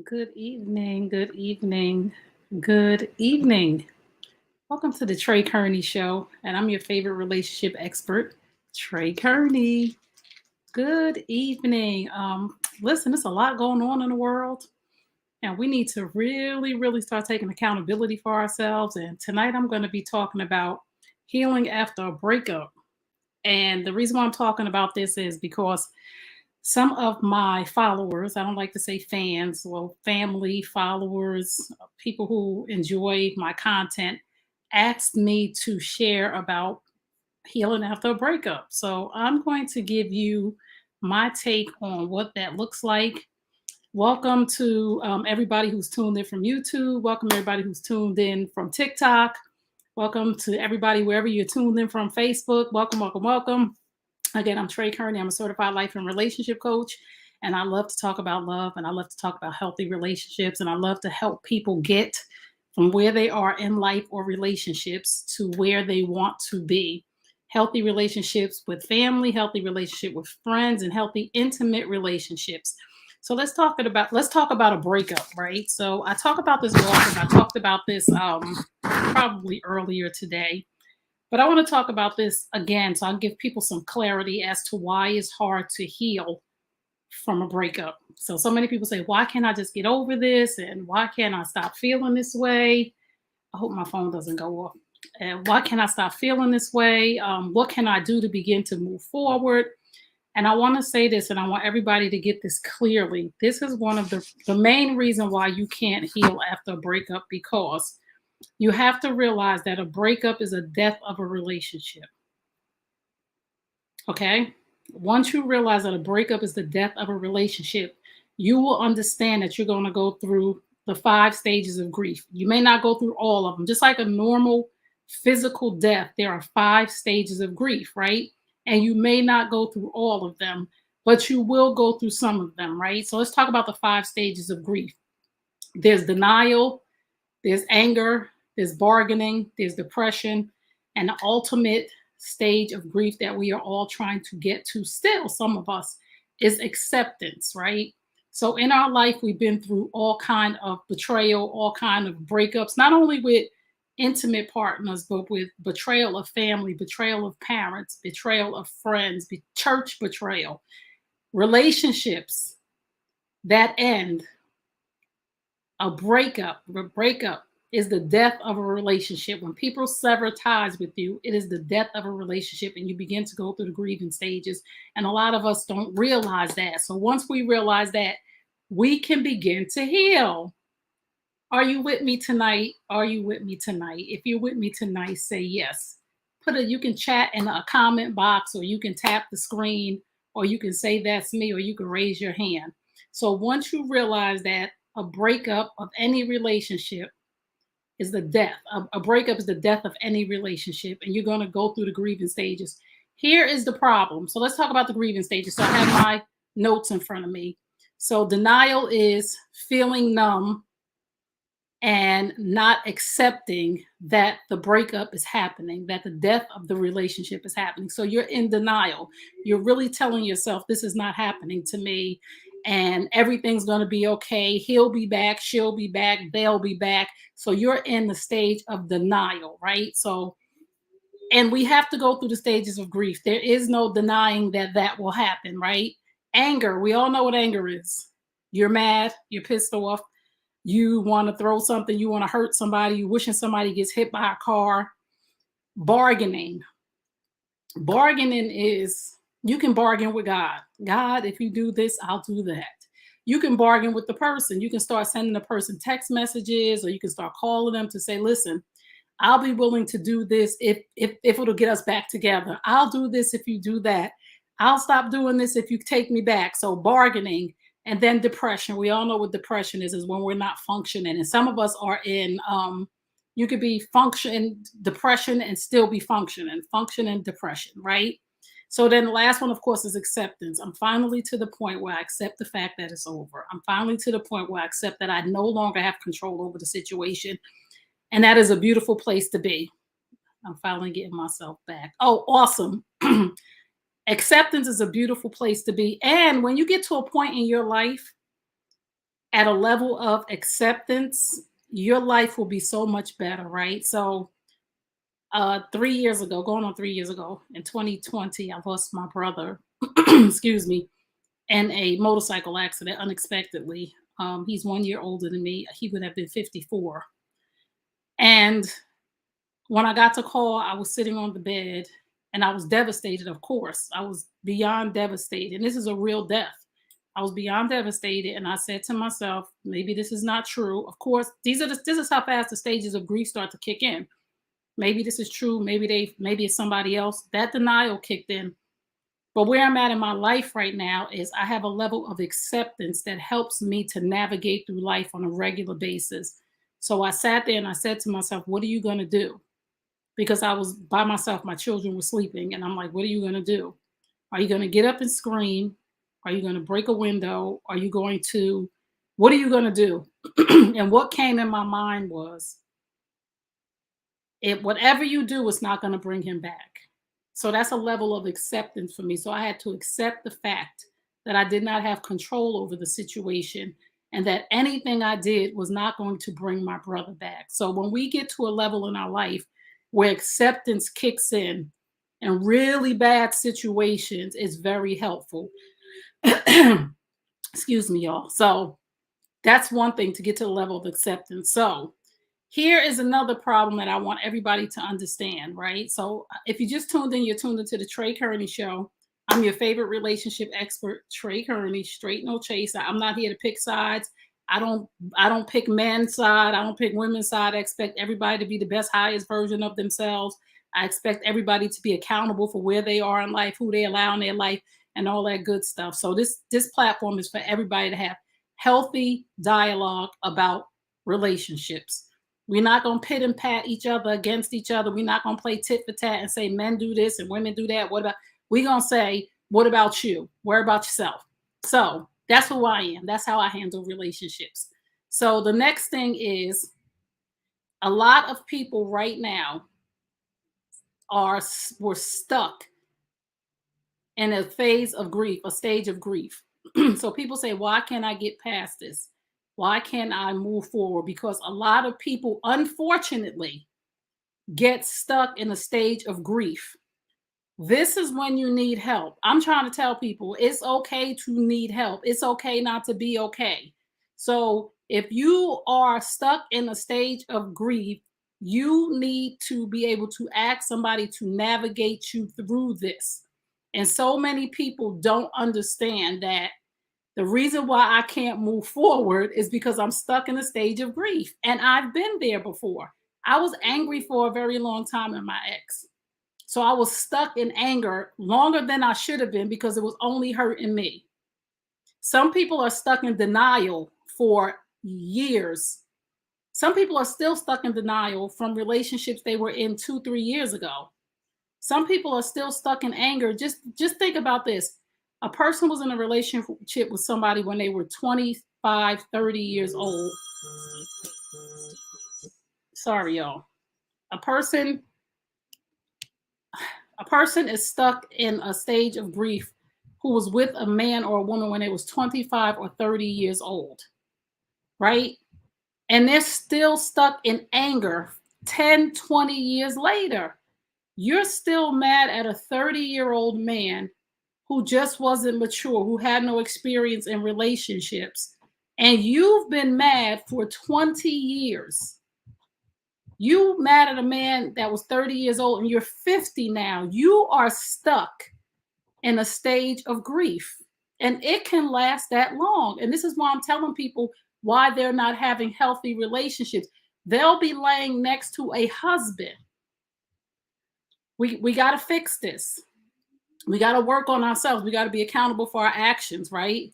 Good evening, good evening, good evening. Welcome to the Trey Kearney Show, and I'm your favorite relationship expert, Trey Kearney. Good evening. Listen, there's a lot going on in the world, and we need to really start taking accountability for ourselves. And tonight I'm going to be talking about healing after a breakup. And the reason why I'm talking about this is because some of my followers, I don't like to say fans, well, family, followers, people who enjoy my content, asked me to share about healing after a breakup. So I'm going to give you my take on what that looks like. Welcome to everybody who's tuned in from YouTube. Welcome everybody who's tuned in from TikTok. Welcome to everybody wherever you're tuned in from Facebook. Welcome. Again, I'm Trey Kearney. I'm a certified life and relationship coach, and I love to talk about love and I love to talk about healthy relationships, and I love to help people get from where they are in life or relationships to where they want to be. Healthy relationships with family, healthy relationship with friends, and healthy intimate relationships. So let's talk about a breakup, right? So I talk about this often. I talked about this probably earlier today, but I want to talk about this again so I'll give people some clarity as to why it's hard to heal from a breakup. So many people say, why can't I just get over this? And why can't I stop feeling this way? I hope my phone doesn't go off. And why can't I stop feeling this way? What can I do to begin to move forward? And I want to say this, and I want everybody to get this clearly. This is one of the main reason why you can't heal after a breakup, because you have to realize that a breakup is a death of a relationship. Okay. Once you realize that a breakup is the death of a relationship, you will understand that you're going to go through the 5 stages of grief. You may not go through all of them. Just like a normal physical death, there are 5 stages of grief, right? And you may not go through all of them, but you will go through some of them, right? So let's talk about the 5 stages of grief. There's denial, there's anger, there's bargaining, there's depression, and the ultimate stage of grief that we are all trying to get to still, some of us, is acceptance, right? So in our life, we've been through all kind of betrayal, all kind of breakups, not only with intimate partners, but with betrayal of family, betrayal of parents, betrayal of friends, church betrayal, relationships that end. A breakup is the death of a relationship. When people sever ties with you, it is the death of a relationship, and you begin to go through the grieving stages. And a lot of us don't realize that. So once we realize that, we can begin to heal. Are you with me tonight? Are you with me tonight? If you're with me tonight, say yes. You can chat in a comment box, or you can tap the screen, or you can say that's me, or you can raise your hand. So once you realize that a breakup of any relationship is the death, a breakup is the death of any relationship, and you're going to go through the grieving stages. Here is the problem. So let's talk about the grieving stages. So I have my notes in front of me. So denial is feeling numb and not accepting that the breakup is happening, that the death of the relationship is happening. So you're in denial. You're really telling yourself, this is not happening to me, and everything's going to be okay. He'll be back, she'll be back, they'll be back. So you're in the stage of denial, right? So, and we have to go through the stages of grief. There is no denying that that will happen, right? Anger, we all know what anger is. You're mad, you're pissed off, you want to throw something, you want to hurt somebody, you wishing somebody gets hit by a car. Bargaining. Bargaining is, you can bargain with God. God, if you do this, I'll do that. You can bargain with the person. You can start sending the person text messages, or you can start calling them to say, listen, I'll be willing to do this if it'll get us back together. I'll do this if you do that. I'll stop doing this if you take me back. So bargaining. And then depression. We all know what depression is when we're not functioning. And some of us are in, you could be function depression and still be functioning depression, right? So then the last one, of course, is acceptance. I'm finally to the point where I accept the fact that it's over. I'm finally to the point where I accept that I no longer have control over the situation. And that is a beautiful place to be. I'm finally getting myself back. Oh, awesome. Acceptance is a beautiful place to be. And when you get to a point in your life, at a level of acceptance, your life will be so much better, right? So 3 years ago, going on 3 years ago, in 2020, I lost my brother, excuse me, in a motorcycle accident unexpectedly. He's 1 year older than me. He would have been 54. And when I got the call, I was sitting on the bed and I was devastated, of course. I was beyond devastated. And this is a real death. I was beyond devastated. And I said to myself, maybe this is not true. Of course, this is how fast the stages of grief start to kick in. Maybe this is true. Maybe it's somebody else. That denial kicked in. But where I'm at in my life right now is I have a level of acceptance that helps me to navigate through life on a regular basis. So I sat there and I said to myself, what are you going to do? Because I was by myself, my children were sleeping, and I'm like, what are you going to do? Are you going to get up and scream? Are you going to break a window? What are you going to do? And what came in my mind was, whatever you do is not going to bring him back. So that's a level of acceptance for me. So I had to accept the fact that I did not have control over the situation and that anything I did was not going to bring my brother back. So when we get to a level in our life where acceptance kicks in really bad situations, is very helpful. Excuse me, y'all. So that's one thing, to get to the level of acceptance. So here is another problem that I want everybody to understand, right? So if you just tuned in, you're tuned into the Trey Kearney Show. I'm your favorite relationship expert, Trey Kearney, straight no chaser. I'm not here to pick sides. I don't pick men's side. I don't pick women's side. I expect everybody to be the best, highest version of themselves. I expect everybody to be accountable for where they are in life, who they allow in their life, and all that good stuff. So this platform is for everybody to have healthy dialogue about relationships. We're not going to pit and pat each other against each other. We're not going to play tit for tat and say men do this and women do that. We're going to say, what about you? Worry about yourself. So that's who I am. That's how I handle relationships. So the next thing is, a lot of people right now were stuck in a phase of grief, a stage of grief. So people say, why can't I get past this? Why can't I move forward? Because a lot of people, unfortunately, get stuck in a stage of grief. This is when you need help. I'm trying to tell people it's okay to need help. It's okay not to be okay. So if you are stuck in a stage of grief, you need to be able to ask somebody to navigate you through this. And so many people don't understand that the reason why I can't move forward is because I'm stuck in a stage of grief. And I've been there before. I was angry for a very long time at my ex. So I was stuck in anger longer than I should have been because it was only hurting me. Some people are stuck in denial for years. Some people are still stuck in denial from relationships they were in 2-3 years ago. Some people are still stuck in anger. Just think about this. A person was in a relationship with somebody when they were 25, 30 years old. Sorry, y'all. A person is stuck in a stage of grief who was with a man or a woman when they was 25 or 30 years old, right? And they're still stuck in anger 10, 20 years later. You're still mad at a 30-year-old man who just wasn't mature, who had no experience in relationships, and you've been mad for 20 years. You mad at a man that was 30 years old and you're 50 now. You are stuck in a stage of grief, and it can last that long. And this is why I'm telling people why they're not having healthy relationships. They'll be laying next to a husband. We got to fix this. We got to work on ourselves. We got to be accountable for our actions, right?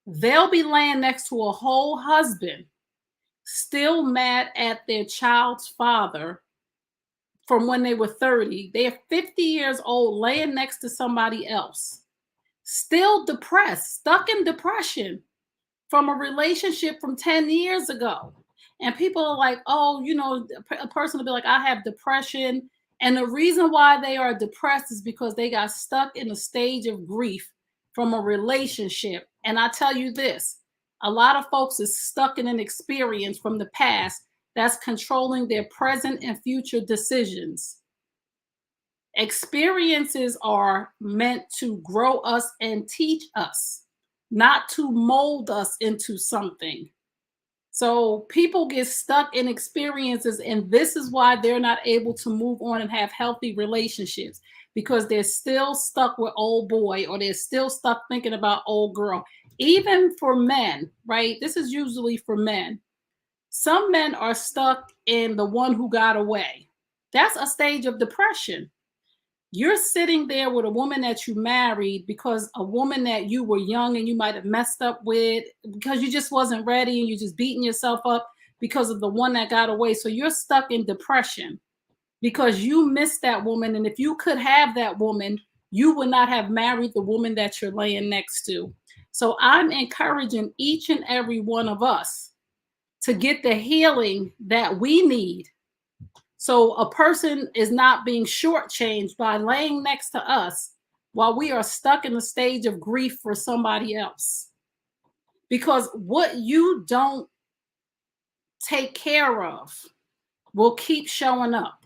They'll be laying next to a whole husband, still mad at their child's father from when they were 30. They're 50 years old, laying next to somebody else, still depressed, stuck in depression from a relationship from 10 years ago. And people are like, oh, a person will be like, I have depression. And the reason why they are depressed is because they got stuck in a stage of grief from a relationship. And I tell you this, A lot of folks is stuck in an experience from the past that's controlling their present and future decisions. Experiences are meant to grow us and teach us, not to mold us into something. So people get stuck in experiences, and this is why they're not able to move on and have healthy relationships, because they're still stuck with old boy, or they're still stuck thinking about old girl. Even for men, right? This is usually for men. Some men are stuck in the one who got away. That's a stage of depression. You're sitting there with a woman that you married because a woman that you were young and you might have messed up with, because you just wasn't ready and you're just beating yourself up because of the one that got away. So you're stuck in depression because you missed that woman. And if you could have that woman, you would not have married the woman that you're laying next to. So I'm encouraging each and every one of us to get the healing that we need, so a person is not being shortchanged by laying next to us while we are stuck in the stage of grief for somebody else. Because what you don't take care of will keep showing up,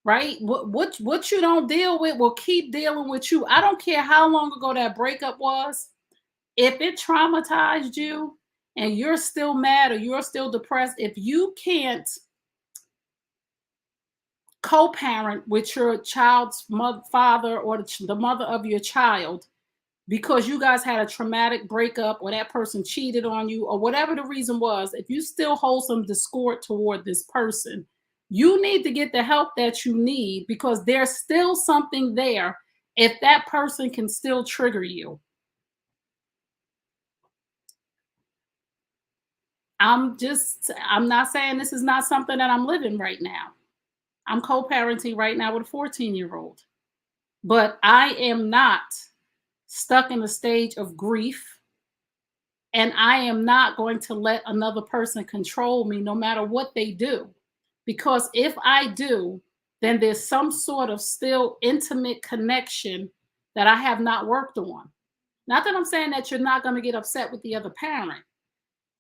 right? What you don't deal with will keep dealing with you. I don't care how long ago that breakup was. If it traumatized you and you're still mad or you're still depressed, if you can't co-parent with your child's father, or the mother of your child, because you guys had a traumatic breakup or that person cheated on you or whatever the reason was, if you still hold some discord toward this person, you need to get the help that you need, because there's still something there if that person can still trigger you. I'm not saying this is not something that I'm living right now. I'm co-parenting right now with a 14-year-old. But I am not stuck in a stage of grief. And I am not going to let another person control me no matter what they do. Because if I do, then there's some sort of still intimate connection that I have not worked on. Not that I'm saying that you're not going to get upset with the other parent.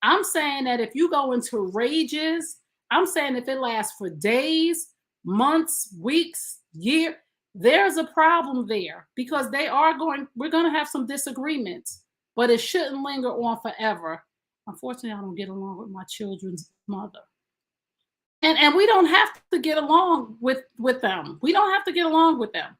I'm saying that if you go into rages, I'm saying if it lasts for days, months, weeks, year, there's a problem there, because we're going to have some disagreements, but it shouldn't linger on forever. Unfortunately, I don't get along with my children's mother. And we don't have to get along with them. We don't have to get along with them.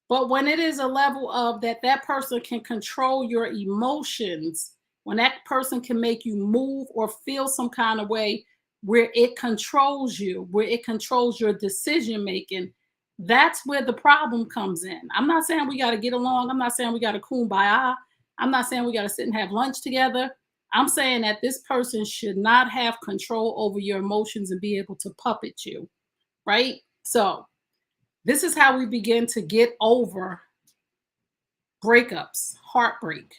But when it is a level of that person can control your emotions, when that person can make you move or feel some kind of way where it controls you, where it controls your decision making, that's where the problem comes in. I'm not saying we got to get along. I'm not saying we got to kumbaya. I'm not saying we got to sit and have lunch together. I'm saying that this person should not have control over your emotions and be able to puppet you, right? So this is how we begin to get over breakups, heartbreak.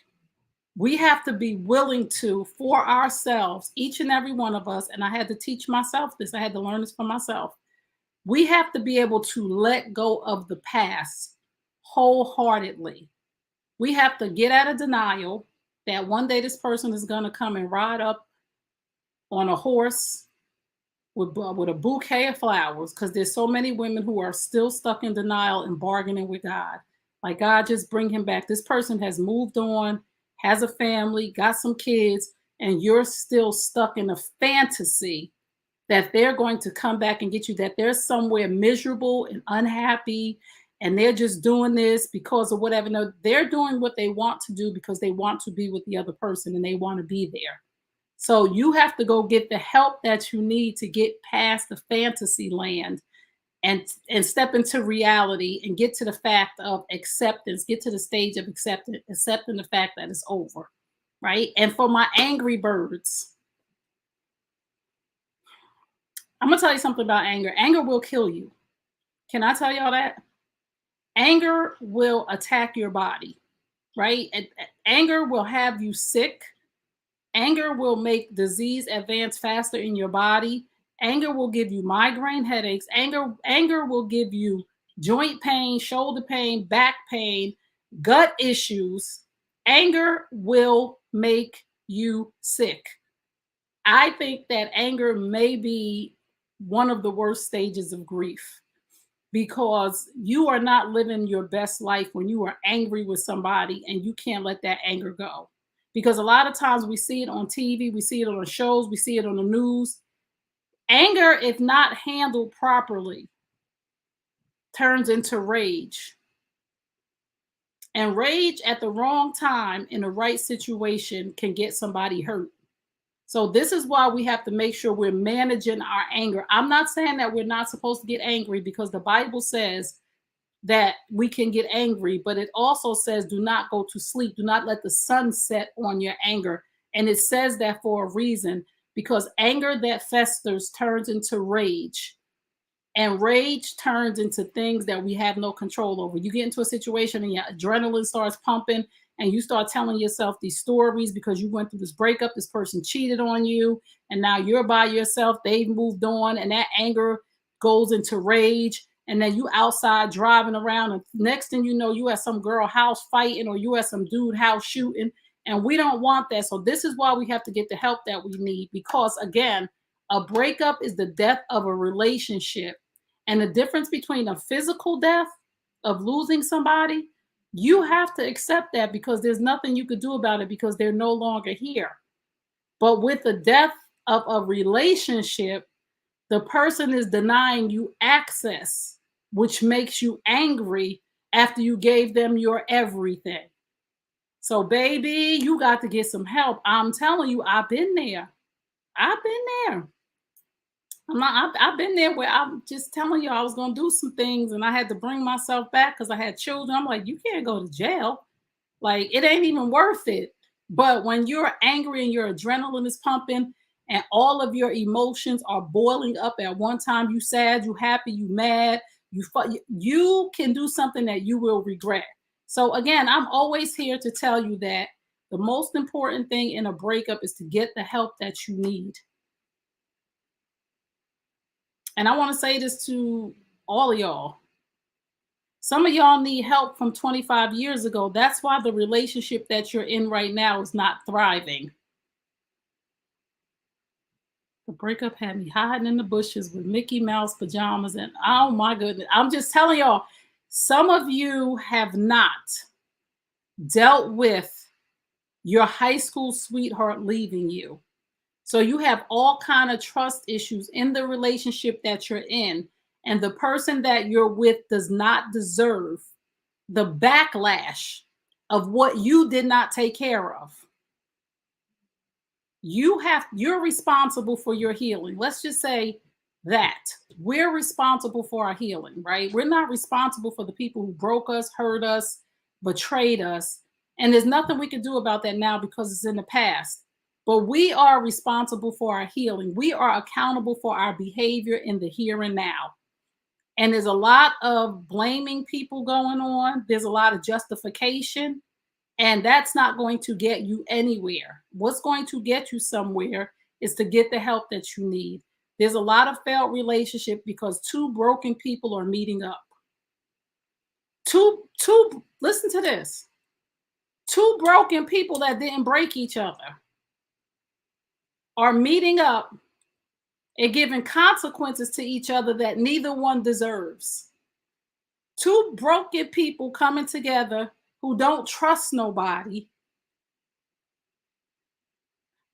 We have to be willing to, for ourselves, each and every one of us, and I had to teach myself this, I had to learn this for myself. We have to be able to let go of the past wholeheartedly. We have to get out of denial that one day this person is going to come and ride up on a horse with a bouquet of flowers, because there's so many women who are still stuck in denial and bargaining with God. Like, God, just bring him back. This person has moved on, has a family, got some kids, and you're still stuck in a fantasy that they're going to come back and get you, that they're somewhere miserable and unhappy, and they're just doing this because of whatever. No, they're doing what they want to do because they want to be with the other person and they want to be there. So you have to go get the help that you need to get past the fantasy land and step into reality and get to the fact of acceptance, get to the stage of accepting the fact that it's over, right? And for my angry birds, I'm gonna tell you something about anger. Anger will kill you. Can I tell y'all that? Anger will attack your body, right? And anger will have you sick. Anger will make disease advance faster in your body. Anger will give you migraine headaches. Anger will give you joint pain, shoulder pain, back pain, gut issues. Anger will make you sick. I think that anger may be one of the worst stages of grief because you are not living your best life when you are angry with somebody and you can't let that anger go. Because a lot of times we see it on TV, we see it on shows, we see it on the news. Anger, if not handled properly, turns into rage. And rage at the wrong time in the right situation can get somebody hurt. So this is why we have to make sure we're managing our anger. I'm not saying that we're not supposed to get angry because the Bible says that we can get angry, but it also says do not go to sleep. Do not let the sun set on your anger. And it says that for a reason because anger that festers turns into rage. And rage turns into things that we have no control over. You get into a situation and your adrenaline starts pumping and you start telling yourself these stories because you went through this breakup, this person cheated on you, and now you're by yourself, they've moved on, and that anger goes into rage. And then you outside driving around, and next thing you know, you at some girl house fighting or you at some dude house shooting. And we don't want that. So this is why we have to get the help that we need because, again, a breakup is the death of a relationship. And the difference between a physical death of losing somebody, you have to accept that because there's nothing you could do about it because they're no longer here. But with the death of a relationship, the person is denying you access, which makes you angry after you gave them your everything. So, baby, you got to get some help. I'm telling you, I've been there. I've been there. I've been there where I'm just telling you I was going to do some things and I had to bring myself back because I had children. I'm like, you can't go to jail. Like, it ain't even worth it. But when you're angry and your adrenaline is pumping and all of your emotions are boiling up at one time, you sad, you happy, you mad, you can do something that you will regret. So again, I'm always here to tell you that the most important thing in a breakup is to get the help that you need. And I want to say this to all of y'all. Some of y'all need help from 25 years ago. That's why the relationship that you're in right now is not thriving. The breakup had me hiding in the bushes with Mickey Mouse pajamas. And oh my goodness, I'm just telling y'all, some of you have not dealt with your high school sweetheart leaving you. So you have all kind of trust issues in the relationship that you're in. And the person that you're with does not deserve the backlash of what you did not take care of. You're responsible for your healing. Let's just say that we're responsible for our healing, right? We're not responsible for the people who broke us, hurt us, betrayed us. And there's nothing we can do about that now because it's in the past. But we are responsible for our healing. We are accountable for our behavior in the here and now. And there's a lot of blaming people going on. There's a lot of justification. And that's not going to get you anywhere. What's going to get you somewhere is to get the help that you need. There's a lot of failed relationship because two broken people are meeting up. Listen to this. Two broken people that didn't break each other are meeting up and giving consequences to each other that neither one deserves. Two broken people coming together who don't trust nobody,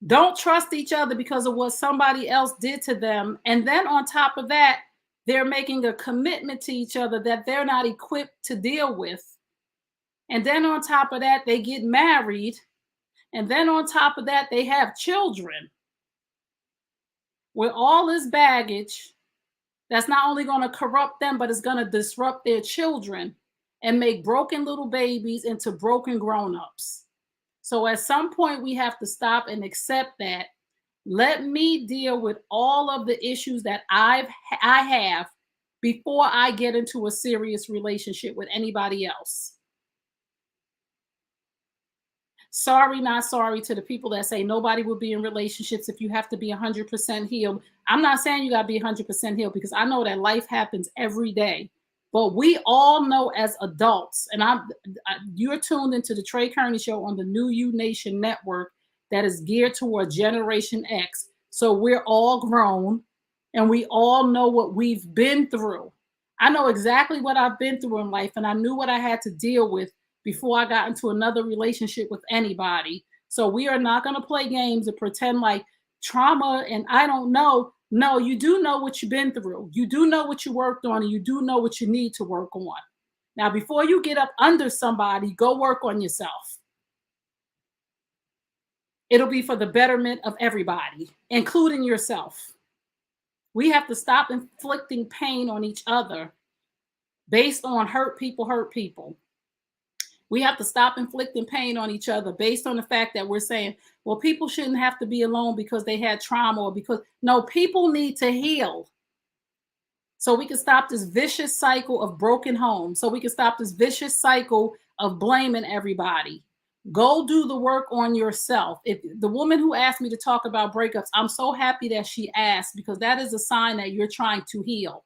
don't trust each other because of what somebody else did to them. And then on top of that, they're making a commitment to each other that they're not equipped to deal with. And then on top of that, they get married. And then on top of that, they have children with all this baggage that's not only going to corrupt them, but it's going to disrupt their children and make broken little babies into broken grown-ups. So at some point, we have to stop and accept that. Let me deal with all of the issues that I have before I get into a serious relationship with anybody else. Sorry, not sorry to the people that say nobody will be in relationships if you have to be 100% healed. I'm not saying you got to be 100% healed because I know that life happens every day. But we all know as adults, and you're tuned into the Trey Kearney Show on the New You Nation Network, that is geared toward Generation X. So we're all grown and we all know what we've been through. I know exactly what I've been through in life, and I knew what I had to deal with before I got into another relationship with anybody. So we are not going to play games and pretend like trauma and I don't know. No, you do know what you've been through. You do know what you worked on, and you do know what you need to work on. Now, before you get up under somebody, go work on yourself. It'll be for the betterment of everybody, including yourself. We have to stop inflicting pain on each other based on hurt people hurt people. We have to stop inflicting pain on each other based on the fact that we're saying, well, people shouldn't have to be alone because they had trauma or because, no, people need to heal. So we can stop this vicious cycle of broken homes. So we can stop this vicious cycle of blaming everybody. Go do the work on yourself. If the woman who asked me to talk about breakups, I'm so happy that she asked, because that is a sign that you're trying to heal.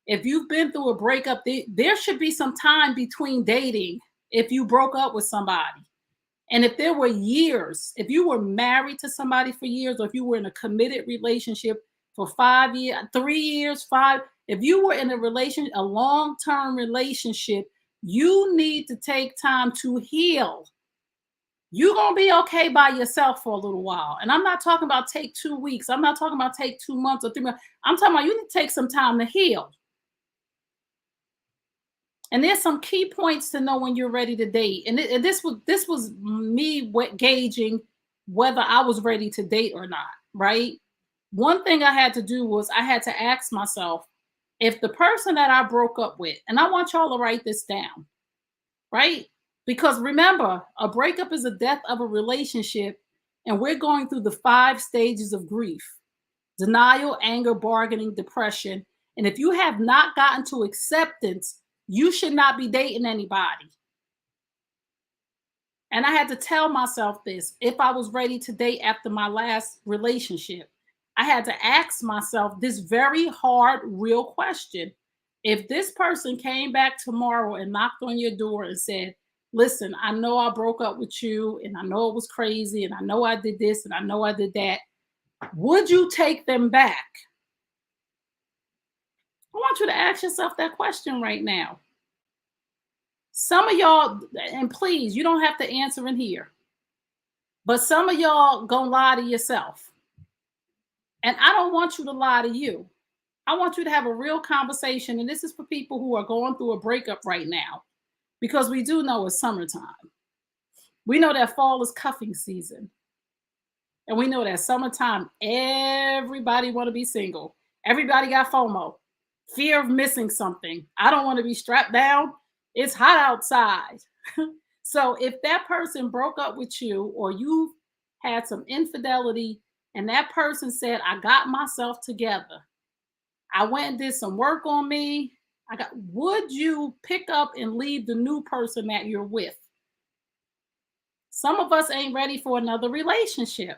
If you've been through a breakup, there should be some time between dating if you broke up with somebody. And if there were years, if you were married to somebody for years, or if you were in a committed relationship for 5 years, 3 years, five, if you were in a long-term relationship, you need to take time to heal. You're going to be okay by yourself for a little while. And I'm not talking about take 2 weeks. I'm not talking about take 2 months or 3 months. I'm talking about you need to take some time to heal. And there's some key points to know when you're ready to date. And this was me gauging whether I was ready to date or not, right? One thing I had to do was I had to ask myself, if the person that I broke up with, and I want y'all to write this down, right? Because remember, a breakup is a death of a relationship, and we're going through the 5 stages of grief: denial, anger, bargaining, depression. And if you have not gotten to acceptance, you should not be dating anybody. And I had to tell myself this if I was ready to date after my last relationship. I had to ask myself this very hard, real question. If this person came back tomorrow and knocked on your door and said, listen, I know I broke up with you, and I know it was crazy, and I know I did this, and I know I did that, would you take them back? I want you to ask yourself that question right now. Some of y'all, and please, you don't have to answer in here, but some of y'all gonna lie to yourself. And I don't want you to lie to you. I want you to have a real conversation. And this is for people who are going through a breakup right now, because we do know it's summertime. We know that fall is cuffing season. And we know that summertime, everybody want to be single. Everybody got FOMO, fear of missing something. I don't want to be strapped down. It's hot outside. So if that person broke up with you, or you had some infidelity, and that person said, I got myself together, I went and did some work on me, would you pick up and leave the new person that you're with? Some of us ain't ready for another relationship.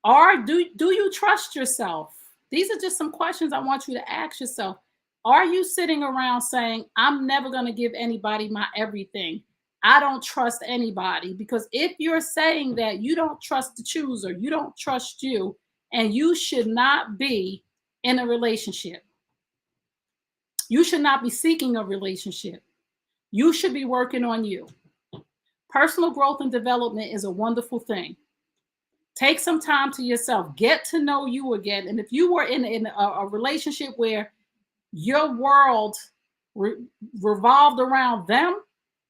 Or do you trust yourself? These are just some questions I want you to ask yourself. Are you sitting around saying, I'm never going to give anybody my everything? I don't trust anybody. Because if you're saying that, you don't trust the chooser, you don't trust you, and you should not be in a relationship. You should not be seeking a relationship. You should be working on you. Personal growth and development is a wonderful thing. Take some time to yourself. Get to know you again. And if you were in a relationship where your world revolved around them,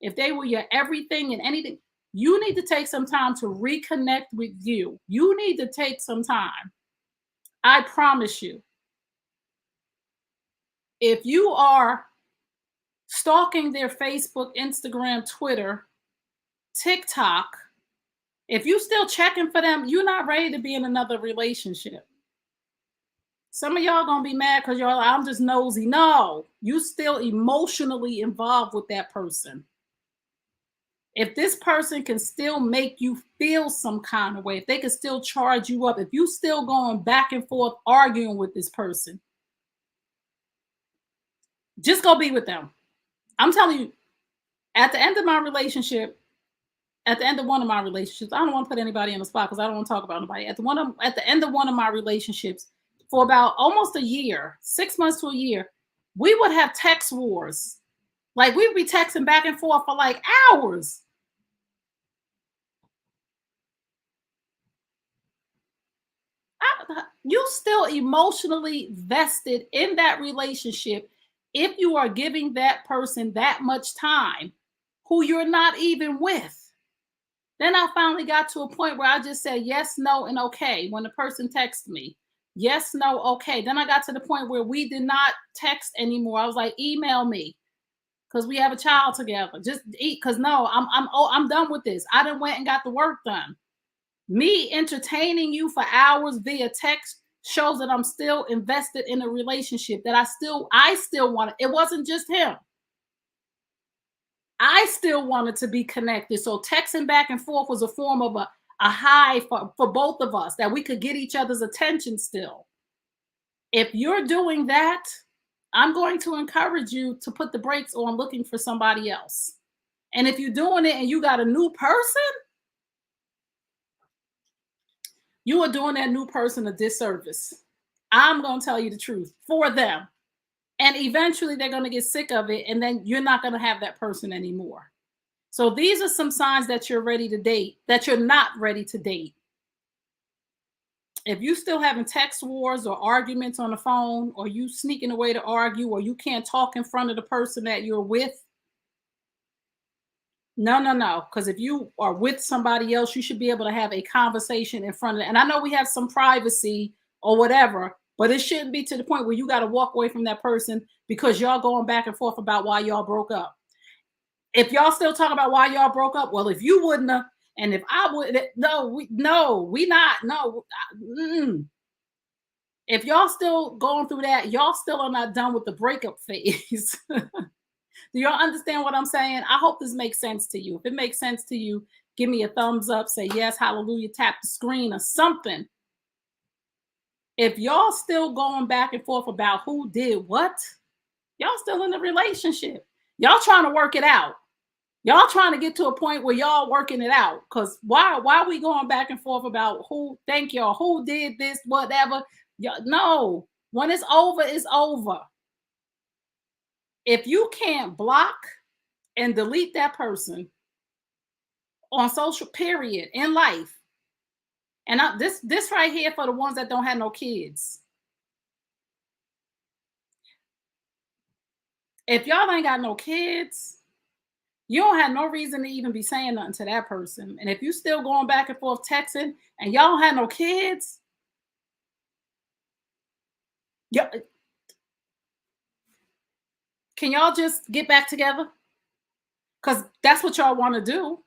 if they were your everything and anything, you need to take some time to reconnect with you. You need to take some time. I promise you. If you are stalking their Facebook, Instagram, Twitter, TikTok, if you still checking for them, you're not ready to be in another relationship. Some of y'all gonna be mad because y'all like, I'm just nosy. No, you still emotionally involved with that person. If this person can still make you feel some kind of way, if they can still charge you up, if you still going back and forth arguing with this person, just go be with them. I'm telling you, at the end of my relationship, At the end of one of my relationships, I don't want to put anybody on the spot because I don't want to talk about nobody. At the end of one of my relationships, for about almost a year, 6 months to a year, we would have text wars. Like we'd be texting back and forth for like hours. You still emotionally vested in that relationship if you are giving that person that much time who you're not even with. Then I finally got to a point where I just said yes, no, and okay when the person texted me. Yes, no, okay. Then I got to the point where we did not text anymore. I was like, email me because we have a child together. Just eat because no, I'm done with this. I done went and got the work done. Me entertaining you for hours via text shows that I'm still invested in a relationship that I still want. It wasn't just him. I still wanted to be connected. So texting back and forth was a form of a high for both of us that we could get each other's attention still. If you're doing that, I'm going to encourage you to put the brakes on looking for somebody else. And if you're doing it and you got a new person, you are doing that new person a disservice. I'm going to tell you the truth for them. And eventually they're going to get sick of it. And then you're not going to have that person anymore. So these are some signs that you're ready to date, that you're not ready to date. If you still having text wars or arguments on the phone, or you sneaking away to argue, or you can't talk in front of the person that you're with, no, no, no. Because if you are with somebody else, you should be able to have a conversation in front of it. And I know we have some privacy or whatever, but it shouldn't be to the point where you got to walk away from that person because y'all going back and forth about why y'all broke up. If y'all still talking about why y'all broke up, well, if you wouldn't have, and if I would, we not, no. If y'all still going through that, y'all still are not done with the breakup phase. Do y'all understand what I'm saying? I hope this makes sense to you. If it makes sense to you, give me a thumbs up, say yes, hallelujah, tap the screen or something. If y'all still going back and forth about who did what, y'all still in a relationship. Y'all trying to work it out. Y'all trying to get to a point where y'all working it out. Because why are we going back and forth about who, thank y'all, who did this, whatever? No, when it's over, it's over. If you can't block and delete that person on social period in life, and this right here for the ones that don't have no kids. If y'all ain't got no kids, you don't have no reason to even be saying nothing to that person. And if you still going back and forth texting and y'all don't have no kids, can y'all just get back together? Because that's what y'all want to do.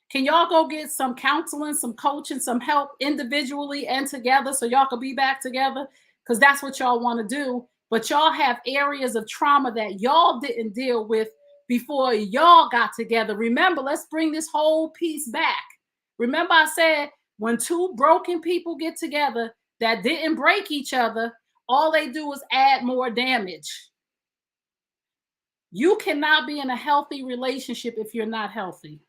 Can y'all go get some counseling, some coaching, some help individually and together so y'all can be back together? Because that's what y'all want to do. But y'all have areas of trauma that y'all didn't deal with before y'all got together. Remember, let's bring this whole piece back. Remember, I said when two broken people get together that didn't break each other, all they do is add more damage. You cannot be in a healthy relationship if you're not healthy.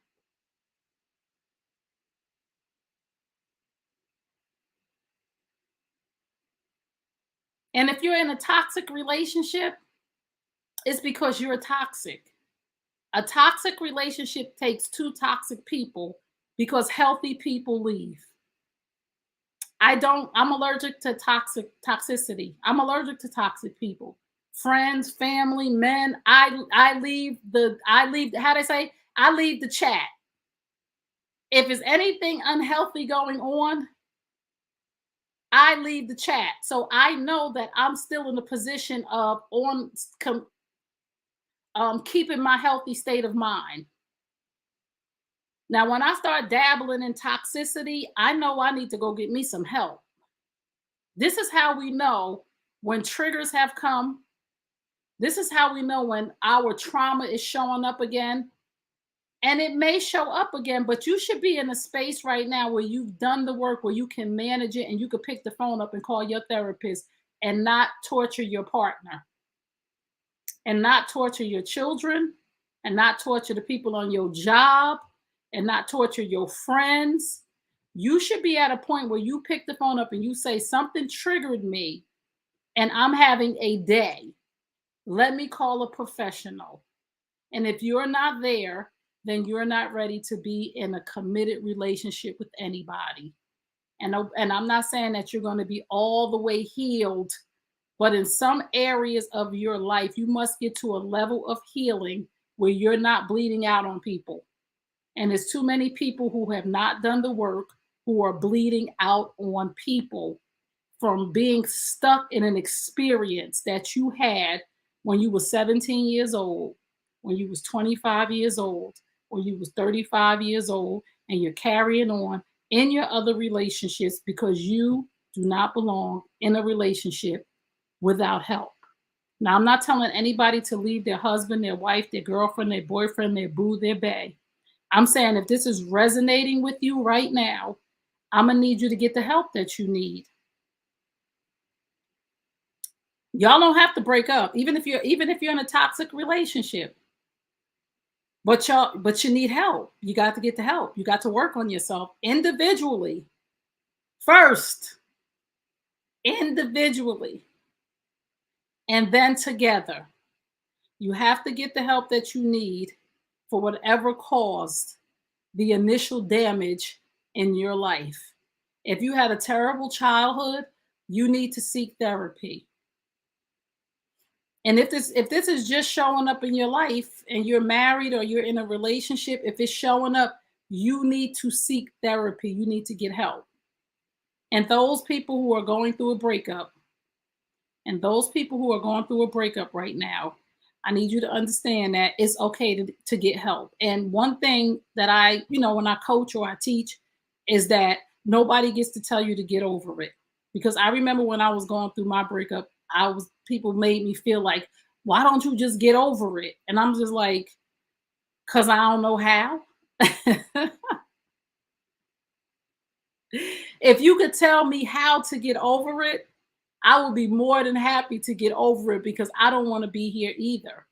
And if you're in a toxic relationship, it's because you're toxic. A toxic relationship takes two toxic people because healthy people leave. I'm allergic to toxicity. I'm allergic to toxic people. Friends, family, men. I leave how they say, I leave the chat. If there's anything unhealthy going on, I leave the chat. So I know that I'm still in the position of keeping my healthy state of mind. Now, when I start dabbling in toxicity, I know I need to go get me some help. This is how we know when triggers have come. This is how we know when our trauma is showing up again. And it may show up again, but you should be in a space right now where you've done the work, where you can manage it and you can pick the phone up and call your therapist and not torture your partner and not torture your children and not torture the people on your job and not torture your friends. You should be at a point where you pick the phone up and you say, something triggered me and I'm having a day. Let me call a professional. And if you're not there, then you're not ready to be in a committed relationship with anybody. And I'm not saying that you're going to be all the way healed, but in some areas of your life, you must get to a level of healing where you're not bleeding out on people. And there's too many people who have not done the work who are bleeding out on people from being stuck in an experience that you had when you were 17 years old, when you was 25 years old, when you was 35 years old, and you're carrying on in your other relationships because you do not belong in a relationship without help. Now, I'm not telling anybody to leave their husband, their wife, their girlfriend, their boyfriend, their boo, their bae. I'm saying if this is resonating with you right now, I'm gonna need you to get the help that you need. Y'all don't have to break up, even if you're in a toxic relationship. But you need help. You got to get the help. You got to work on yourself individually first, individually, and then together. You have to get the help that you need for whatever caused the initial damage in your life. If you had a terrible childhood, you need to seek therapy. And if this is just showing up in your life and you're married or you're in a relationship, if it's showing up, you need to seek therapy. You need to get help. And those people who are going through a breakup, and those people who are going through a breakup right now, I need you to understand that it's okay to get help. And one thing that when I coach or I teach is that nobody gets to tell you to get over it. Because I remember when I was going through my breakup, people made me feel like, why don't you just get over it? And I'm just like, because I don't know how. If you could tell me how to get over it, I would be more than happy to get over it because I don't want to be here either.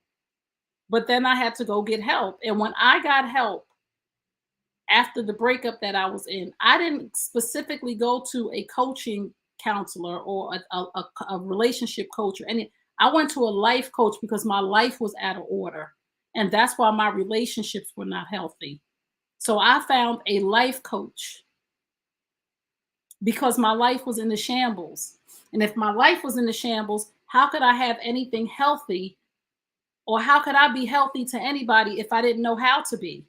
But then I had to go get help. And when I got help after the breakup that I was in, I didn't specifically go to a coaching counselor or a relationship coach or any. I went to a life coach because my life was out of order. And that's why my relationships were not healthy. So I found a life coach because my life was in the shambles. And if my life was in the shambles, how could I have anything healthy, or how could I be healthy to anybody if I didn't know how to be?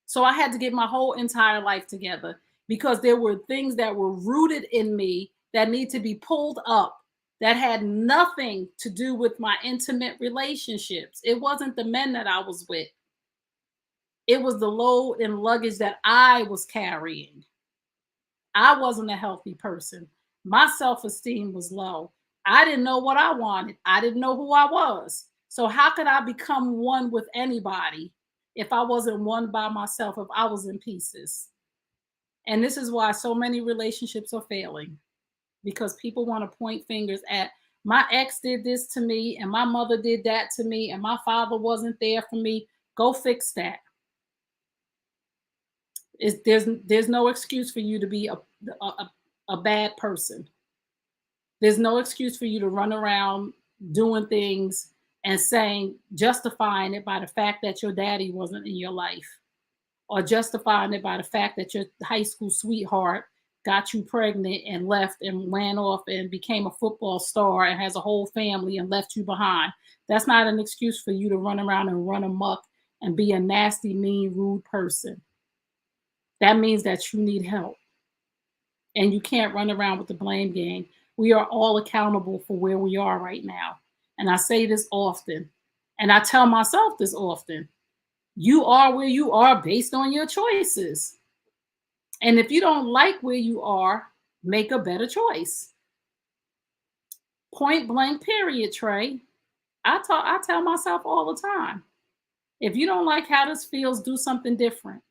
So I had to get my whole entire life together because there were things that were rooted in me that need to be pulled up that had nothing to do with my intimate relationships. It wasn't the men that I was with. It was the load and luggage that I was carrying. I wasn't a healthy person. My self-esteem was low. I didn't know what I wanted. I didn't know who I was. So how could I become one with anybody if I wasn't one by myself, if I was in pieces? And this is why so many relationships are failing, because people want to point fingers at my ex did this to me and my mother did that to me and my father wasn't there for me. Go fix that. There's no excuse for you to be a bad person. There's no excuse for you to run around doing things and justifying it by the fact that your daddy wasn't in your life, or justifying it by the fact that your high school sweetheart got you pregnant and left and ran off and became a football star and has a whole family and left you behind. That's not an excuse for you to run around and run amok and be a nasty, mean, rude person. That means that you need help. And you can't run around with the blame game. We are all accountable for where we are right now. And I say this often, and I tell myself this often. You are where you are based on your choices. And if you don't like where you are, make a better choice. Point blank, period, Trey. I tell myself all the time, if you don't like how this feels, do something different.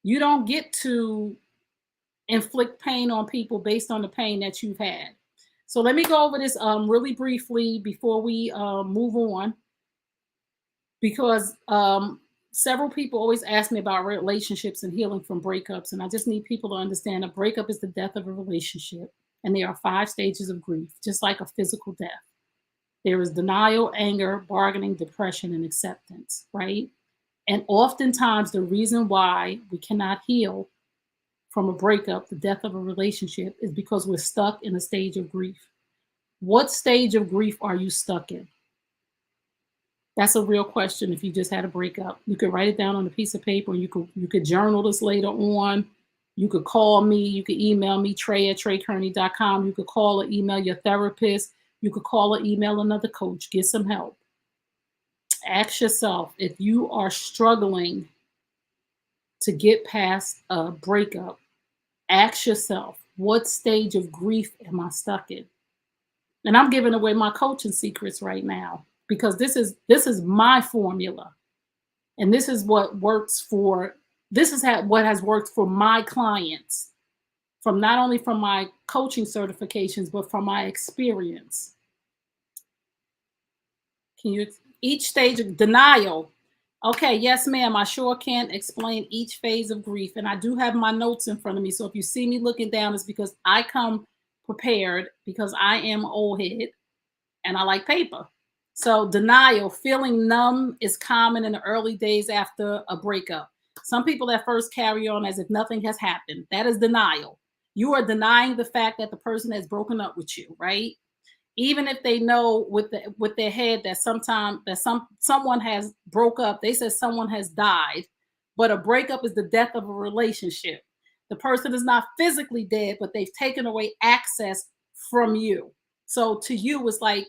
You don't get to inflict pain on people based on the pain that you've had. So let me go over this really briefly before we move on, because Several people always ask me about relationships and healing from breakups, and I just need people to understand a breakup is the death of a relationship, and there are 5 stages of grief, just like a physical death. There is denial, anger, bargaining, depression, and acceptance, right? And oftentimes, the reason why we cannot heal from a breakup, the death of a relationship, is because we're stuck in a stage of grief. What stage of grief are you stuck in? That's a real question. If you just had a breakup, you could write it down on a piece of paper. You could journal this later on. You could call me. You could email me, Trey@TreyKearney.com. You could call or email your therapist. You could call or email another coach. Get some help. Ask yourself, if you are struggling to get past a breakup, ask yourself, what stage of grief am I stuck in? And I'm giving away my coaching secrets right now because this is my formula, and this is what works for what has worked for my clients, from not only from my coaching certifications but from my experience. Can you Each stage of denial? Okay, yes, ma'am. I sure can explain each phase of grief, and I do have my notes in front of me. So if you see me looking down, it's because I come prepared because I am old head and I like paper. So denial, feeling numb, is common in the early days after a breakup. Some people at first carry on as if nothing has happened. That is denial. You are denying the fact that the person has broken up with you, right? Even if they know with their head that sometime that someone has broke up, they said someone has died, but a breakup is the death of a relationship. The person is not physically dead, but they've taken away access from you. So to you, it's like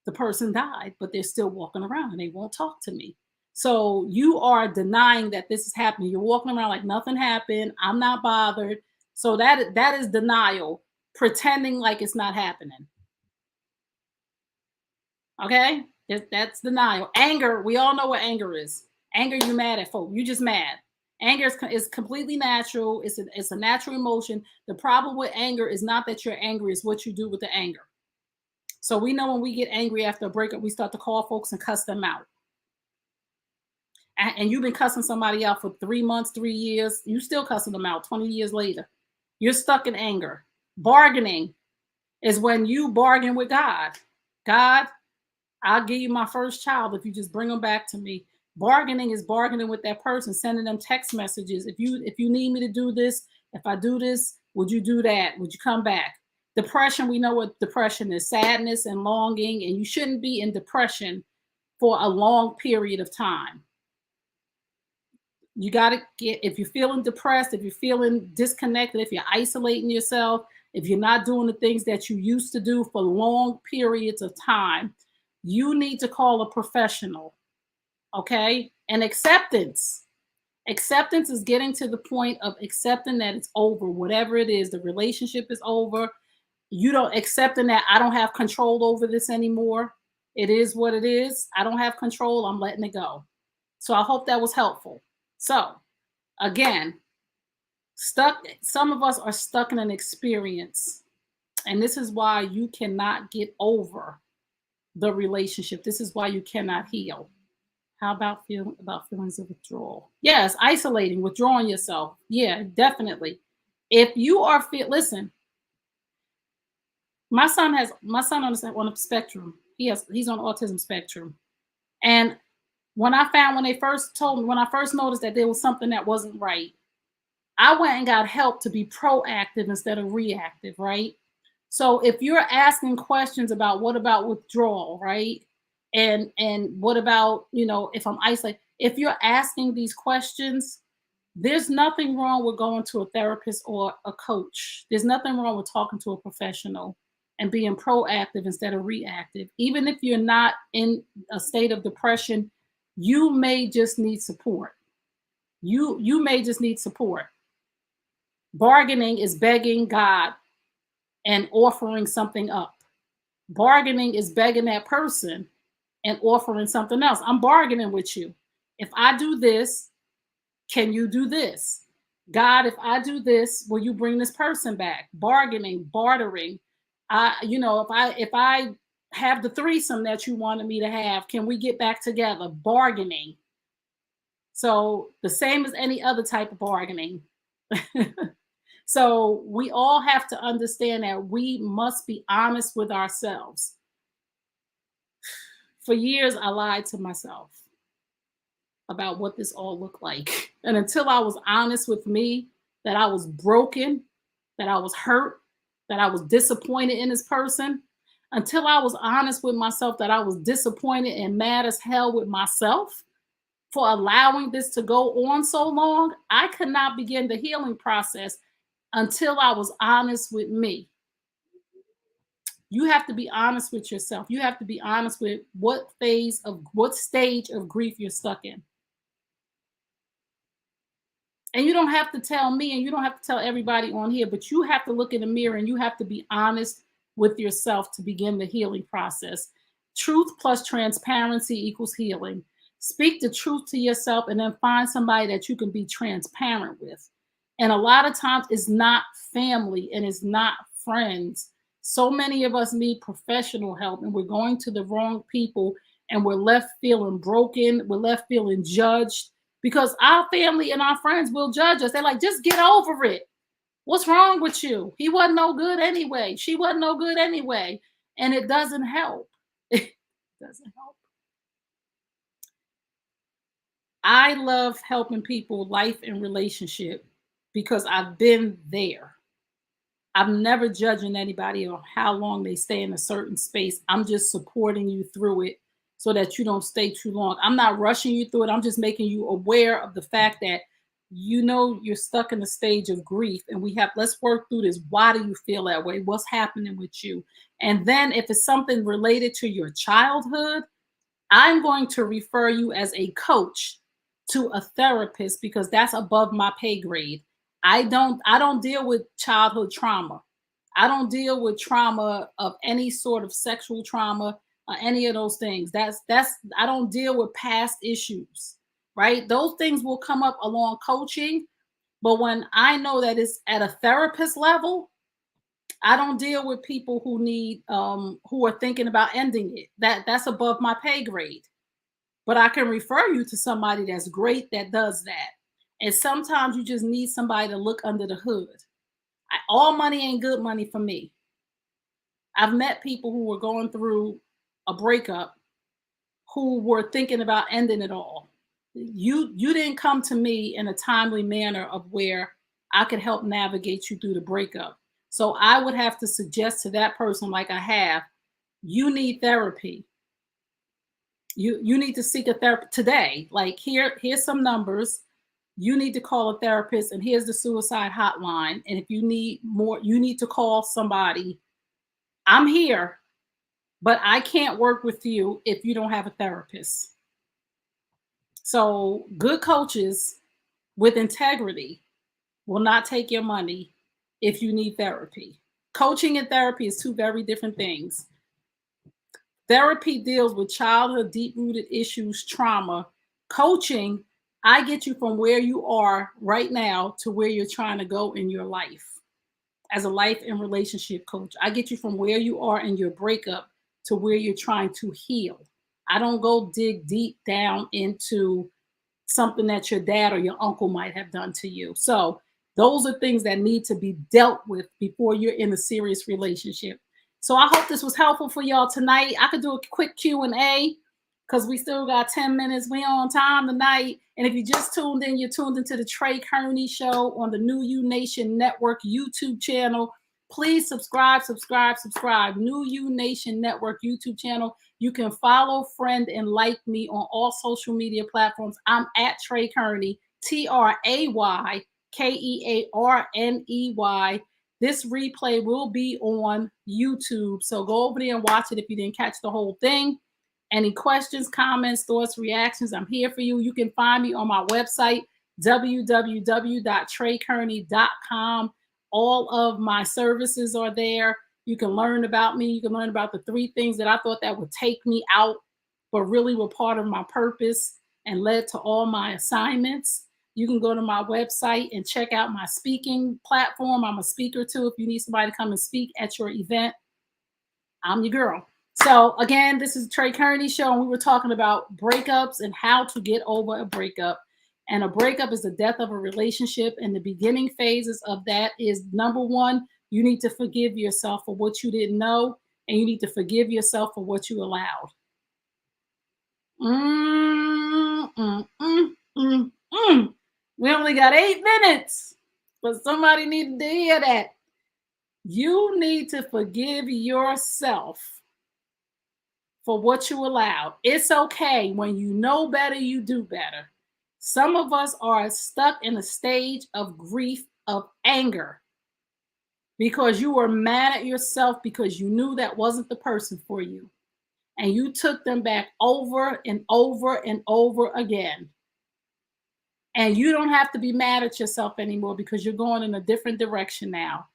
the person died, but they're still walking around and they won't talk to me. So you are denying that this is happening. You're walking around like nothing happened. I'm not bothered. So that is denial, pretending like it's not happening. Okay? That's denial. Anger, we all know what anger is. Anger, you mad at folk. You just mad. Anger is completely natural. It's a natural emotion. The problem with anger is not that you're angry, it's what you do with the anger. So we know when we get angry after a breakup, we start to call folks and cuss them out. And you've been cussing somebody out for 3 months, 3 years. You still cussing them out 20 years later. You're stuck in anger. Bargaining is when you bargain with God. God, I'll give you my first child if you just bring them back to me. Bargaining is bargaining with that person, sending them text messages. If you need me to do this, if I do this, would you do that? Would you come back? Depression, we know what depression is: sadness and longing, and you shouldn't be in depression for a long period of time. You got to get, if you're feeling depressed, if you're feeling disconnected, if you're isolating yourself, if you're not doing the things that you used to do for long periods of time, you need to call a professional. Okay? And acceptance is getting to the point of accepting that it's over, whatever it is. The relationship is over. You don't accepting that I don't have control over this anymore. It is what it is. I don't have control. I'm letting it go. So I hope that was helpful. So again, some of us are stuck in an experience, and this is why you cannot get over the relationship. This is why you cannot heal. How about feelings of withdrawal? Yes, isolating, withdrawing yourself. Yeah, definitely. If you are listen, my son on the spectrum. He's on autism spectrum. And when they first told me, when I first noticed that there was something that wasn't right, I went and got help to be proactive instead of reactive, right? So if you're asking questions about what about withdrawal, right? And what about, if I'm isolated, if you're asking these questions, there's nothing wrong with going to a therapist or a coach. There's nothing wrong with talking to a professional and being proactive instead of reactive. Even if you're not in a state of depression, you may just need support. You may just need support. Bargaining is begging God and offering something up. Bargaining is begging that person and offering something else. I'm bargaining with you. If I do this, can you do this? God, if I do this, will you bring this person back? Bargaining, bartering. If I have the threesome that you wanted me to have, can we get back together? Bargaining. So the same as any other type of bargaining. So we all have to understand that we must be honest with ourselves. For years, I lied to myself about what this all looked like. And until I was honest with me, that I was broken, that I was hurt, that I was disappointed in this person, until I was honest with myself that I was disappointed and mad as hell with myself for allowing this to go on so long, I could not begin the healing process until I was honest with me. You have to be honest with yourself. You have to be honest with what stage of grief you're stuck in. And you don't have to tell me and you don't have to tell everybody on here, but you have to look in the mirror and you have to be honest with yourself to begin the healing process. Truth plus transparency equals healing. Speak the truth to yourself and then find somebody that you can be transparent with. And a lot of times it's not family and it's not friends. So many of us need professional help and we're going to the wrong people and we're left feeling broken. We're left feeling judged because our family and our friends will judge us. They're like, just get over it. What's wrong with you? He wasn't no good anyway. She wasn't no good anyway. And it doesn't help. It doesn't help. I love helping people life and relationship because I've been there. I'm never judging anybody on how long they stay in a certain space. I'm just supporting you through it so that you don't stay too long. I'm not rushing you through it. I'm just making you aware of the fact that you know you're stuck in a stage of grief and let's work through this. Why do you feel that way? What's happening with you? And then if it's something related to your childhood, I'm going to refer you as a coach to a therapist because that's above my pay grade. I don't deal with childhood trauma. I don't deal with trauma of any sort of sexual trauma or any of those things. That's I don't deal with past issues, right? Those things will come up along coaching, but when I know that it's at a therapist level, I don't deal with people who are thinking about ending it. That's above my pay grade. But I can refer you to somebody that's great that does that. And sometimes you just need somebody to look under the hood. All money ain't good money for me. I've met people who were going through a breakup who were thinking about ending it all. You didn't come to me in a timely manner of where I could help navigate you through the breakup. So I would have to suggest to that person, like I have, you need therapy. You need to seek a therapist today. Like here's some numbers. You need to call a therapist, and here's the suicide hotline. And if you need more, you need to call somebody. I'm here, but I can't work with you if you don't have a therapist. So good coaches with integrity will not take your money if you need therapy. Coaching and therapy is two very different things. Therapy deals with childhood deep rooted issues, trauma. Coaching, I get you from where you are right now to where you're trying to go in your life as a life and relationship coach. I get you from where you are in your breakup to where you're trying to heal. I don't go dig deep down into something that your dad or your uncle might have done to you. So those are things that need to be dealt with before you're in a serious relationship. So I hope this was helpful for y'all tonight. I could do a quick Q&A because we still got 10 minutes. We on time tonight. And if you just tuned in, you're tuned into the Trey Kearney Show on the New You Nation Network YouTube channel. Please subscribe. New You Nation Network YouTube channel. You can follow, friend, and like me on all social media platforms. I'm at Trey Kearney, TrayKearney. This replay will be on YouTube. So go over there and watch it if you didn't catch the whole thing. Any questions, comments, thoughts, reactions, I'm here for you. You can find me on my website, www.traykearney.com. All of my services are there. You can learn about me. You can learn about the 3 things that I thought that would take me out, but really were part of my purpose and led to all my assignments. You can go to my website and check out my speaking platform. I'm a speaker too. If you need somebody to come and speak at your event, I'm your girl. So again, this is the Trey Kearney Show, and we were talking about breakups and how to get over a breakup. And a breakup is the death of a relationship. And the beginning phases of that is number one, you need to forgive yourself for what you didn't know, and you need to forgive yourself for what you allowed. Mm, mm, mm, mm, mm. We only got 8 minutes, but somebody needed to hear that. You need to forgive yourself for what you allowed. It's okay. When you know better, you do better. Some of us are stuck in a stage of grief, of anger, because you were mad at yourself because you knew that wasn't the person for you. And you took them back over and over and over again. And you don't have to be mad at yourself anymore because you're going in a different direction now.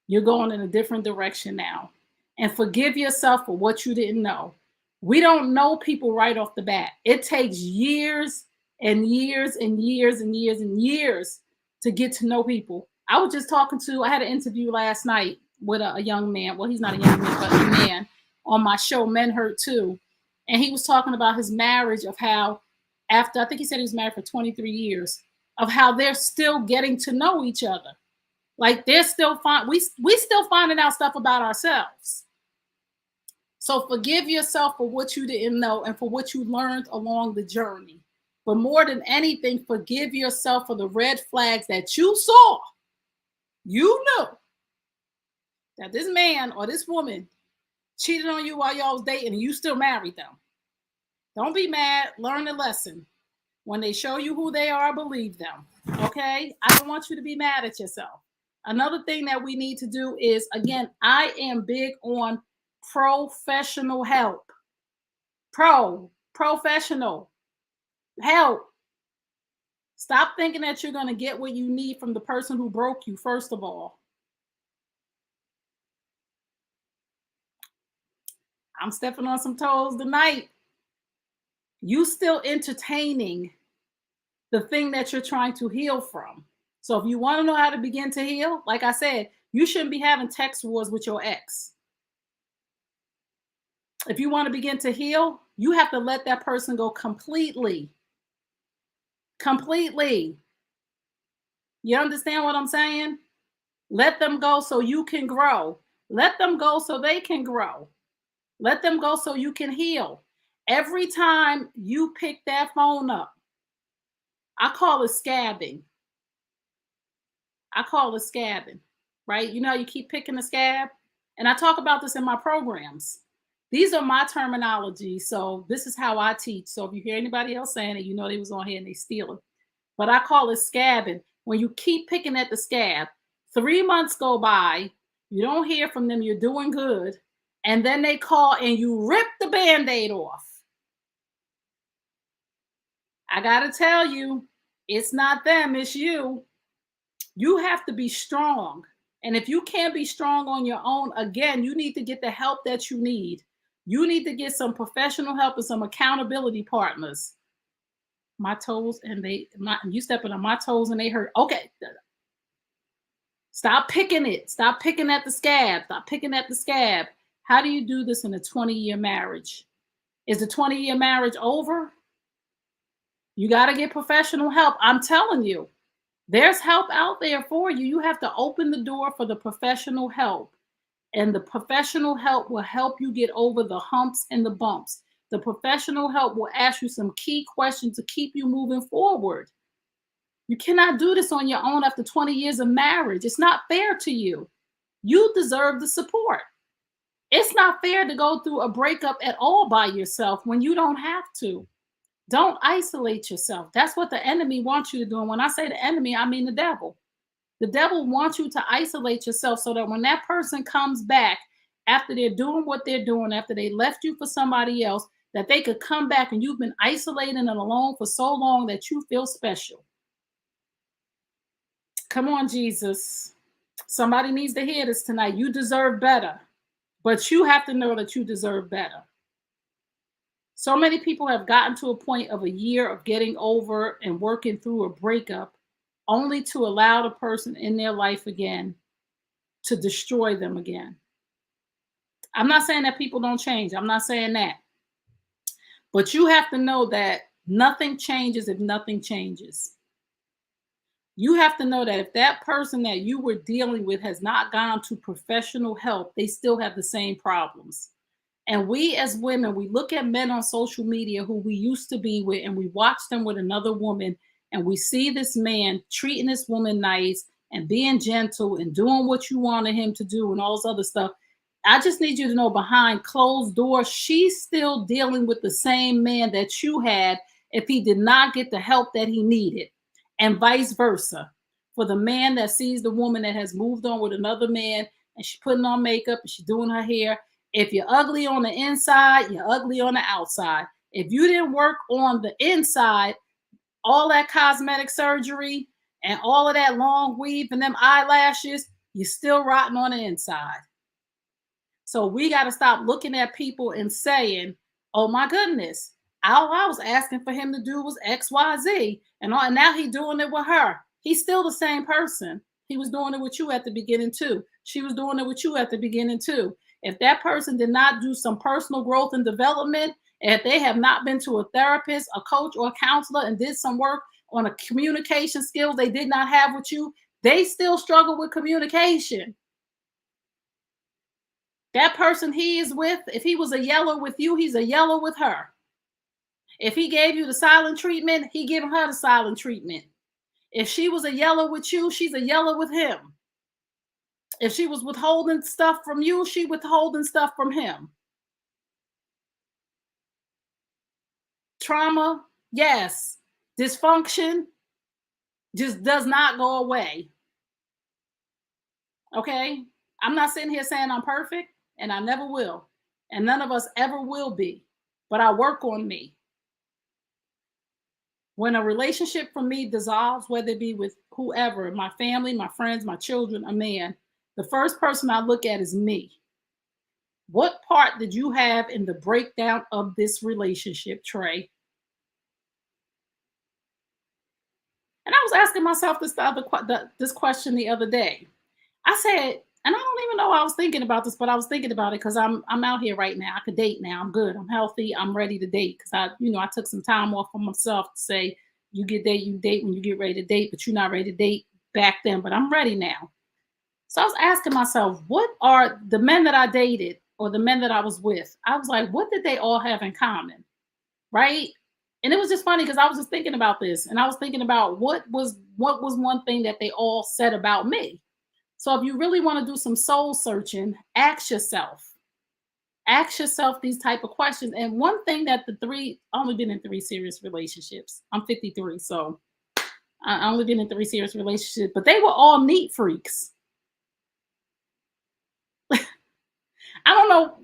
You're going in a different direction now. And forgive yourself for what you didn't know. We don't know people right off the bat. It takes years and years and years and years and years to get to know people. I was just I had an interview last night with a young man. Well, he's not a young man, but a man on my show, Men Hurt Too. And he was talking about his marriage, of how after, I think he said he was married for 23 years, of how they're still getting to know each other. Like they're still we still finding out stuff about ourselves. So forgive yourself for what you didn't know and for what you learned along the journey. But more than anything, forgive yourself for the red flags that you saw. You knew that this man or this woman cheated on you while y'all was dating and you still married them. Don't be mad. Learn the lesson. When they show you who they are, believe them. Okay? I don't want you to be mad at yourself. Another thing that we need to do is, again, I am big on professional help. Professional help. Stop thinking that you're going to get what you need from the person who broke you, first of all. I'm stepping on some toes tonight. You still entertaining the thing that you're trying to heal from. So if you want to know how to begin to heal, like I said, you shouldn't be having text wars with your ex. If you want to begin to heal, you have to let that person go completely. Completely. You understand what I'm saying? Let them go so you can grow. Let them go so they can grow. Let them go so you can heal. Every time you pick that phone up, I call it scabbing. I call it scabbing, right? You know, you keep picking the scab. And I talk about this in my programs. These are my terminology. So this is how I teach. So if you hear anybody else saying it, you know they was on here and they steal it. But I call it scabbing. When you keep picking at the scab, 3 months go by, you don't hear from them, you're doing good. And then they call and you rip the Band-Aid off. I got to tell you, it's not them, it's you. You have to be strong. And if you can't be strong on your own, again, you need to get the help that you need. You need to get some professional help and some accountability partners. My toes and you stepping on my toes and they hurt. Okay. Stop picking it. Stop picking at the scab. Stop picking at the scab. How do you do this in a 20-year marriage? Is the 20-year marriage over? You got to get professional help. I'm telling you, there's help out there for you. You have to open the door for the professional help. And the professional help will help you get over the humps and the bumps. The professional help will ask you some key questions to keep you moving forward. You cannot do this on your own after 20 years of marriage. It's not fair to you. You deserve the support. It's not fair to go through a breakup at all by yourself when you don't have to. Don't isolate yourself. That's what the enemy wants you to do. And when I say the enemy, I mean the devil. The devil wants you to isolate yourself so that when that person comes back after they're doing what they're doing, after they left you for somebody else, that they could come back and you've been isolated and alone for so long that you feel special. Come on, Jesus. Somebody needs to hear this tonight. You deserve better, but you have to know that you deserve better. So many people have gotten to a point of a year of getting over and working through a breakup only to allow the person in their life again to destroy them again. I'm not saying that people don't change. I'm not saying that. But you have to know that nothing changes if nothing changes. You have to know that if that person that you were dealing with has not gone to professional help, they still have the same problems. And we as women, we look at men on social media who we used to be with, and we watch them with another woman, and we see this man treating this woman nice and being gentle and doing what you wanted him to do and all this other stuff. I just need you to know behind closed doors, she's still dealing with the same man that you had if he did not get the help that he needed, and vice versa. For the man that sees the woman that has moved on with another man and she's putting on makeup and she's doing her hair, if you're ugly on the inside, you're ugly on the outside. If you didn't work on the inside, all that cosmetic surgery and all of that long weave and them eyelashes, you're still rotten on the inside. So we got to stop looking at people and saying, "Oh my goodness, all I was asking for him to do was X, Y, Z, and now he's doing it with her." He's still the same person. He was doing it with you at the beginning too. She was doing it with you at the beginning too. If that person did not do some personal growth and development, if they have not been to a therapist, a coach, or a counselor and did some work on a communication skills they did not have with you, they still struggle with communication. That person he is with, if he was a yeller with you, he's a yeller with her. If he gave you the silent treatment, he giving her the silent treatment. If she was a yeller with you, she's a yeller with him. If she was withholding stuff from you, she withholding stuff from him. Trauma, yes. Dysfunction just does not go away. Okay? I'm not sitting here saying I'm perfect, and I never will. And none of us ever will be. But I work on me. When a relationship for me dissolves, whether it be with whoever, my family, my friends, my children, a man, the first person I look at is me. What part did you have in the breakdown of this relationship, Trey? And I was asking myself this question the other day. I said, and I don't even know why I was thinking about this, but I was thinking about it because I'm out here right now. I could date now. I'm good. I'm healthy. I'm ready to date because I took some time off for myself to say, you date when you get ready to date, but you're not ready to date back then. But I'm ready now. So I was asking myself, what are the men that I dated or the men that I was with? I was like, what did they all have in common? Right? And it was just funny because I was just thinking about this, and I was thinking about what was one thing that they all said about me. So if you really want to do some soul searching, ask yourself these type of questions. And one thing that I only been in 3 serious relationships. I'm 53, so I only been in 3 serious relationships, but they were all neat freaks. I don't know,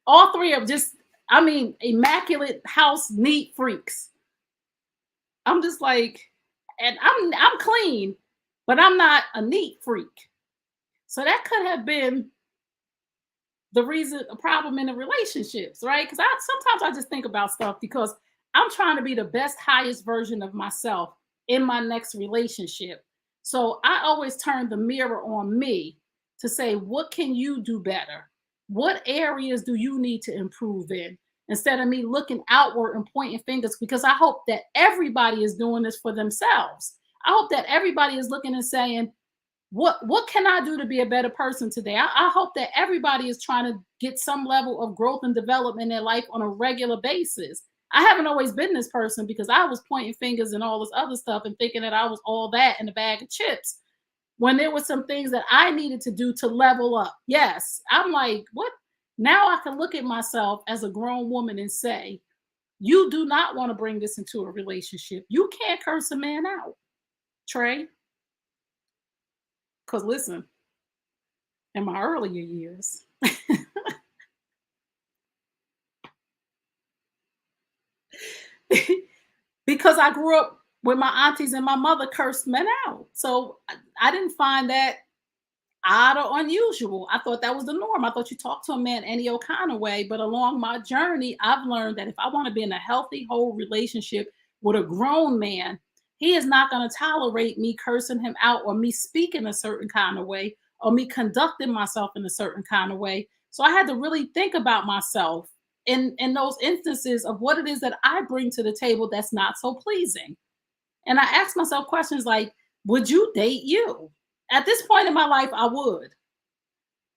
all three of just, I mean, immaculate house neat freaks. I'm just like, and I'm clean, but I'm not a neat freak. So that could have been the reason a problem in the relationships, right? Because I sometimes I just think about stuff because I'm trying to be the best, highest version of myself in my next relationship. So I always turn the mirror on me to say, what can you do better? What areas do you need to improve in? Instead of me looking outward and pointing fingers, because I hope that everybody is doing this for themselves. I hope that everybody is looking and saying, what can I do to be a better person today? I hope that everybody is trying to get some level of growth and development in their life on a regular basis. I haven't always been this person because I was pointing fingers and all this other stuff and thinking that I was all that in a bag of chips when there were some things that I needed to do to level up. Yes, I'm like, what? Now I can look at myself as a grown woman and say, you do not want to bring this into a relationship. You can't curse a man out, Trey. Because listen, in my earlier years, because I grew up with my aunties and my mother cursed men out. So I didn't find that odd or unusual. I thought that was the norm. I thought you talked to a man any old kind of way. But along my journey, I've learned that if I want to be in a healthy, whole relationship with a grown man, he is not going to tolerate me cursing him out or me speaking a certain kind of way or me conducting myself in a certain kind of way. So I had to really think about myself in those instances of what it is that I bring to the table that's not so pleasing. And I ask myself questions like, would you date you? At this point in my life, I would.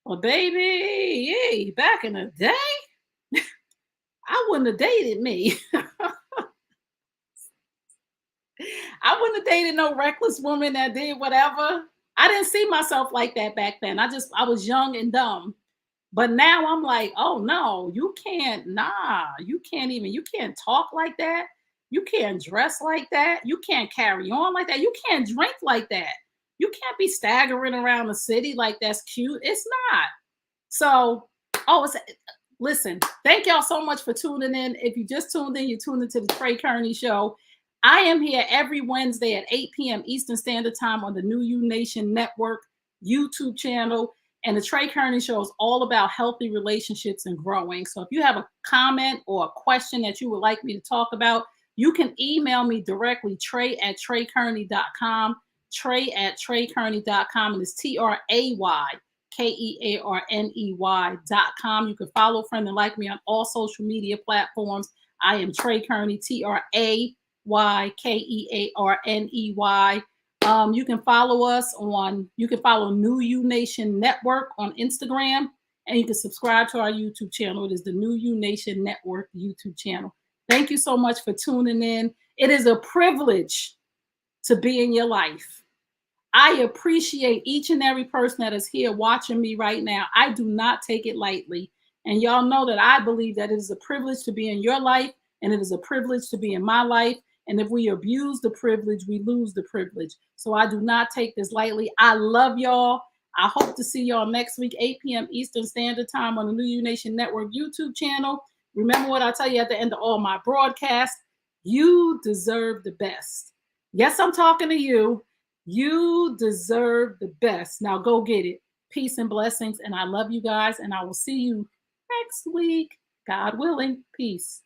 Well, baby, yeah, back in the day, I wouldn't have dated me. I wouldn't have dated no reckless woman that did whatever. I didn't see myself like that back then. I was young and dumb. But now I'm like, oh no, you can't, nah, you can't talk like that. You can't dress like that. You can't carry on like that. You can't drink like that. You can't be staggering around the city like that's cute. It's not. So, oh, listen, thank y'all so much for tuning in. If you just tuned in, you tuned into the Trey Kearney Show. I am here every Wednesday at 8 p.m. Eastern Standard Time on the New You Nation Network YouTube channel. And the Trey Kearney Show is all about healthy relationships and growing. So if you have a comment or a question that you would like me to talk about, you can email me directly, trey@treykearney.com, trey@treykearney.com, and it's TRAYKEARNEY.com. You can follow, friend, and like me on all social media platforms. I am Trey Kearney, TRAYKEARNEY. You can follow New You Nation Network on Instagram, and you can subscribe to our YouTube channel. It is the New You Nation Network YouTube channel. Thank you so much for tuning in. It is a privilege to be in your life. I appreciate each and every person that is here watching me right now. I do not take it lightly. And y'all know that I believe that it is a privilege to be in your life, and it is a privilege to be in my life. And if we abuse the privilege, we lose the privilege. So I do not take this lightly. I love y'all. I hope to see y'all next week, 8 p.m. Eastern Standard Time on the New You Nation Network YouTube channel. Remember what I tell you at the end of all my broadcasts. You deserve the best. Yes, I'm talking to you. You deserve the best. Now go get it. Peace and blessings. And I love you guys. And I will see you next week. God willing. Peace.